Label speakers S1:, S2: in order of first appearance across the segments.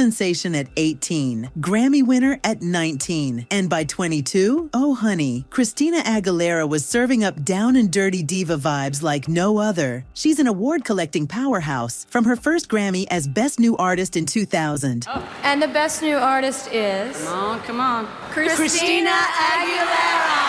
S1: sensation at 18, Grammy winner at 19, and by 22, oh honey, Christina Aguilera was serving up down and dirty diva vibes like no other. She's an award-collecting powerhouse, from her first Grammy as Best New Artist in 2000.
S2: Oh. And the Best New Artist is...
S3: Come on.
S2: Christina Aguilera!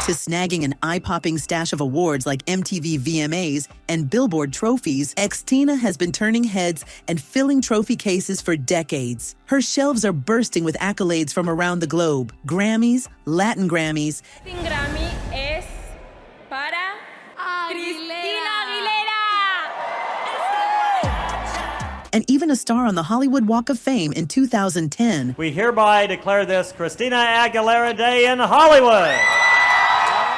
S1: To snagging an eye-popping stash of awards like MTV VMAs and Billboard trophies, Xtina has been turning heads and filling trophy cases for decades. Her shelves are bursting with accolades from around the globe. Grammys, Latin Grammys.
S4: Este Grammy es para Christina Aguilera.
S1: And even a star on the Hollywood Walk of Fame in 2010.
S5: We hereby declare this Christina Aguilera Day in Hollywood.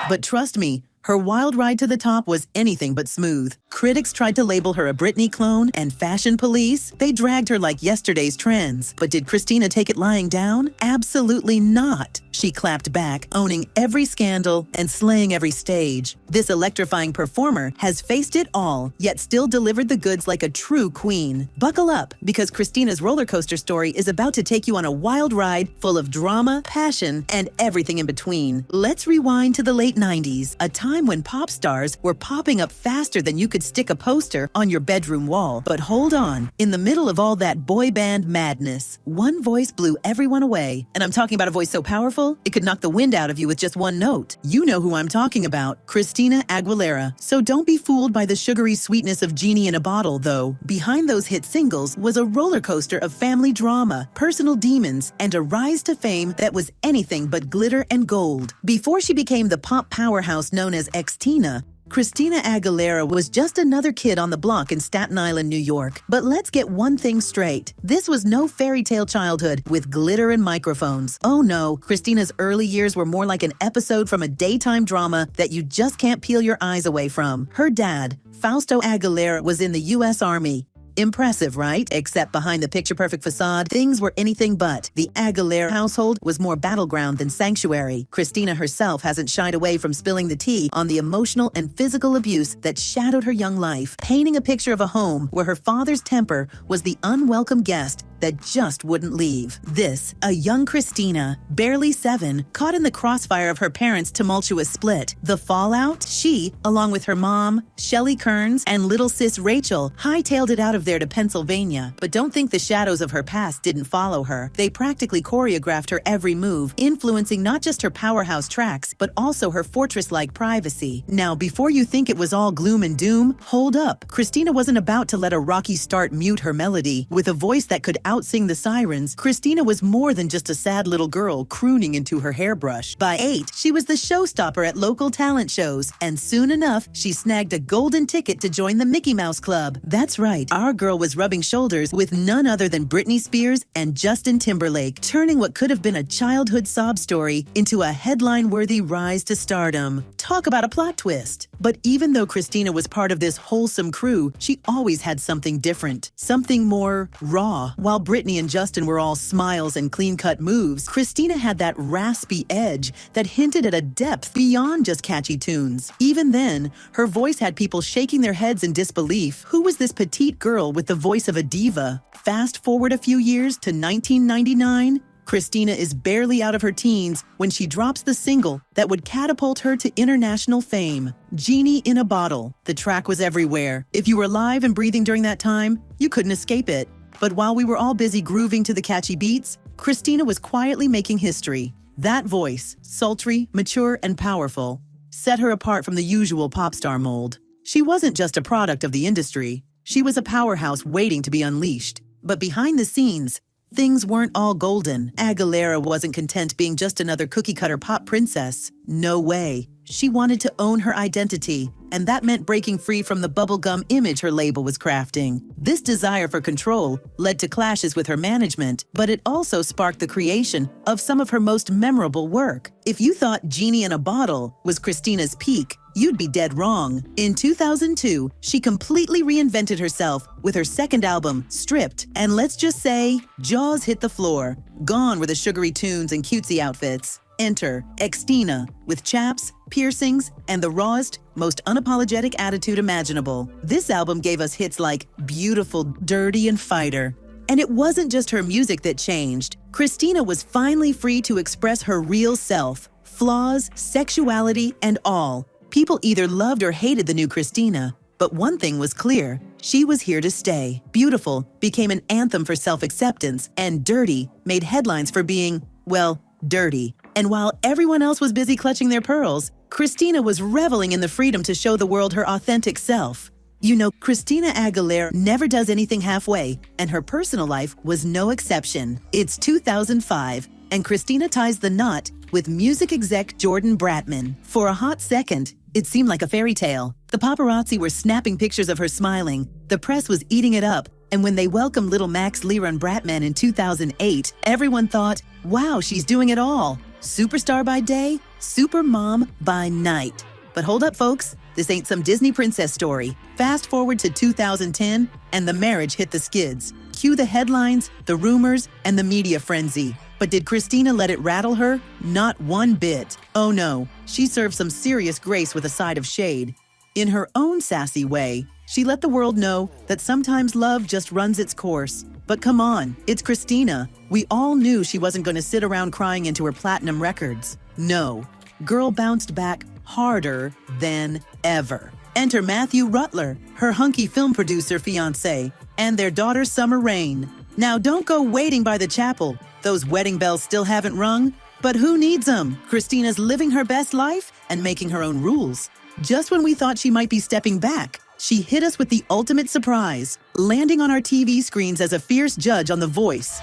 S1: But trust me, her wild ride to the top was anything but smooth. Critics tried to label her a Britney clone, and fashion police, they dragged her like yesterday's trends. But did Christina take it lying down? Absolutely not. She clapped back, owning every scandal and slaying every stage. This electrifying performer has faced it all, yet still delivered the goods like a true queen. Buckle up, because Christina's roller coaster story is about to take you on a wild ride full of drama, passion, and everything in between. Let's rewind to the late 90s, a time when pop stars were popping up faster than you could stick a poster on your bedroom wall. But hold on, in the middle of all that boy band madness, one voice blew everyone away. And I'm talking about a voice so powerful, it could knock the wind out of you with just one note. You know who I'm talking about, Christina Aguilera. So don't be fooled by the sugary sweetness of Genie in a Bottle, though. Behind those hit singles was a roller coaster of family drama, personal demons, and a rise to fame that was anything but glitter and gold. Before she became the pop powerhouse known as Xtina, Christina Aguilera was just another kid on the block in Staten Island, New York. But let's get one thing straight. This was no fairy tale childhood with glitter and microphones. Oh no, Christina's early years were more like an episode from a daytime drama that you just can't peel your eyes away from. Her dad, Fausto Aguilera, was in the U.S. Army. Impressive, right? Except behind the picture-perfect facade, things were anything but. The Aguilera household was more battleground than sanctuary. Christina herself hasn't shied away from spilling the tea on the emotional and physical abuse that shadowed her young life, painting a picture of a home where her father's temper was the unwelcome guest that just wouldn't leave. This, a young Christina, barely 7, caught in the crossfire of her parents' tumultuous split. The fallout? She, along with her mom, Shelley Kearns, and little sis Rachel, hightailed it out of there to Pennsylvania. But don't think the shadows of her past didn't follow her. They practically choreographed her every move, influencing not just her powerhouse tracks, but also her fortress-like privacy. Now, before you think it was all gloom and doom, hold up. Christina wasn't about to let a rocky start mute her melody. With a voice that could outsing the sirens, Christina was more than just a sad little girl crooning into her hairbrush. By 8, she was the showstopper at local talent shows, and soon enough, she snagged a golden ticket to join the Mickey Mouse Club. That's right, our girl was rubbing shoulders with none other than Britney Spears and Justin Timberlake, turning what could have been a childhood sob story into a headline-worthy rise to stardom. Talk about a plot twist. But even though Christina was part of this wholesome crew, she always had something different, something more raw. While Britney and Justin were all smiles and clean-cut moves, Christina had that raspy edge that hinted at a depth beyond just catchy tunes. Even then, her voice had people shaking their heads in disbelief. Who was this petite girl with the voice of a diva? Fast forward a few years to 1999, Christina is barely out of her teens when she drops the single that would catapult her to international fame, Genie in a Bottle. The track was everywhere. If you were alive and breathing during that time, you couldn't escape it. But while we were all busy grooving to the catchy beats, Christina was quietly making history. That voice, sultry, mature, and powerful, set her apart from the usual pop star mold. She wasn't just a product of the industry. She was a powerhouse waiting to be unleashed. But behind the scenes, things weren't all golden. Aguilera wasn't content being just another cookie-cutter pop princess. No way. She wanted to own her identity, and that meant breaking free from the bubblegum image her label was crafting. This desire for control led to clashes with her management, but it also sparked the creation of some of her most memorable work. If you thought Genie in a Bottle was Christina's peak, you'd be dead wrong. In 2002, she completely reinvented herself with her second album, Stripped, and let's just say, jaws hit the floor. Gone were the sugary tunes and cutesy outfits. Enter Xtina with chaps, piercings, and the rawest, most unapologetic attitude imaginable. This album gave us hits like Beautiful, Dirty, and Fighter. And it wasn't just her music that changed. Christina was finally free to express her real self, flaws, sexuality, and all. People either loved or hated the new Christina, but one thing was clear. She was here to stay. Beautiful became an anthem for self-acceptance, and Dirty made headlines for being, well, dirty. And while everyone else was busy clutching their pearls, Christina was reveling in the freedom to show the world her authentic self. You know, Christina Aguilera never does anything halfway, and her personal life was no exception. It's 2005, and Christina ties the knot with music exec Jordan Bratman. For a hot second, it seemed like a fairy tale. The paparazzi were snapping pictures of her smiling, the press was eating it up, and when they welcomed little Max Leron Bratman in 2008, everyone thought, wow, she's doing it all. Superstar by day, super mom by night. But hold up, folks. This ain't some Disney princess story. Fast forward to 2010, and the marriage hit the skids. Cue the headlines, the rumors, and the media frenzy. But did Christina let it rattle her? Not one bit. Oh no, she served some serious grace with a side of shade. In her own sassy way, she let the world know that sometimes love just runs its course. But come on, it's Christina. We all knew she wasn't going to sit around crying into her platinum records. No, girl bounced back harder than ever. Enter Matthew Rutler, her hunky film producer fiancé, and their daughter Summer Rain. Now don't go waiting by the chapel. Those wedding bells still haven't rung. But who needs them? Christina's living her best life and making her own rules. Just when we thought she might be stepping back, she hit us with the ultimate surprise, landing on our TV screens as a fierce judge on The Voice.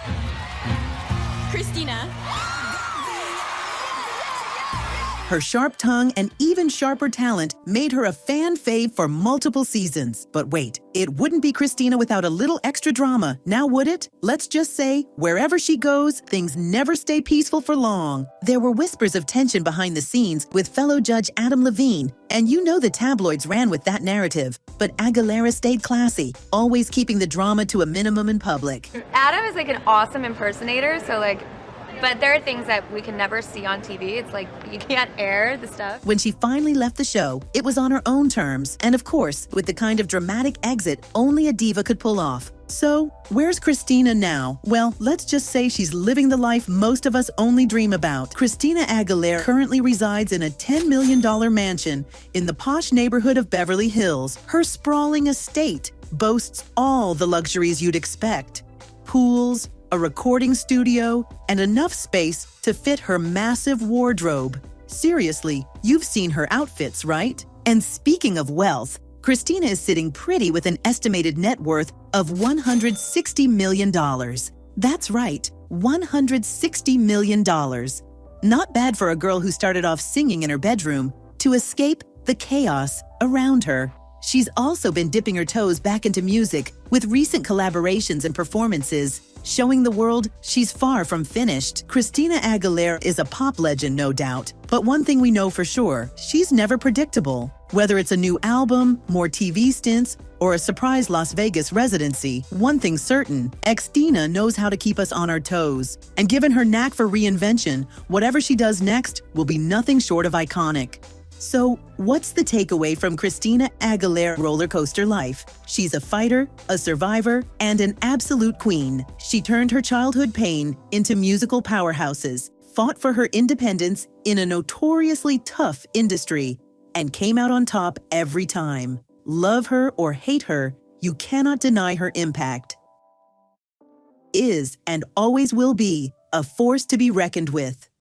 S4: Christina.
S1: Her sharp tongue and even sharper talent made her a fan fave for multiple seasons. But wait, it wouldn't be Christina without a little extra drama, now would it? Let's just say, wherever she goes, things never stay peaceful for long. There were whispers of tension behind the scenes with fellow judge Adam Levine, and you know the tabloids ran with that narrative. But Aguilera stayed classy, always keeping the drama to a minimum in public.
S3: Adam is like an awesome impersonator, but there are things that we can never see on TV. It's like you can't air the stuff.
S1: When she finally left the show, it was on her own terms, and of course, with the kind of dramatic exit only a diva could pull off. So, where's Christina now? Well, let's just say she's living the life most of us only dream about. Christina Aguilera currently resides in a $10 million mansion in the posh neighborhood of Beverly Hills. Her sprawling estate boasts all the luxuries you'd expect. Pools, a recording studio, and enough space to fit her massive wardrobe. Seriously, you've seen her outfits, right? And speaking of wealth, Christina is sitting pretty with an estimated net worth of $160 million. That's right, $160 million. Not bad for a girl who started off singing in her bedroom to escape the chaos around her. She's also been dipping her toes back into music with recent collaborations and performances, showing the world she's far from finished. Christina Aguilera is a pop legend, no doubt, but one thing we know for sure, she's never predictable. Whether it's a new album, more TV stints, or a surprise Las Vegas residency, one thing's certain, Christina knows how to keep us on our toes. And given her knack for reinvention, whatever she does next will be nothing short of iconic. So, what's the takeaway from Christina Aguilera's roller coaster life? She's a fighter, a survivor, and an absolute queen. She turned her childhood pain into musical powerhouses, fought for her independence in a notoriously tough industry, and came out on top every time. Love her or hate her, you cannot deny her impact. Is and always will be a force to be reckoned with.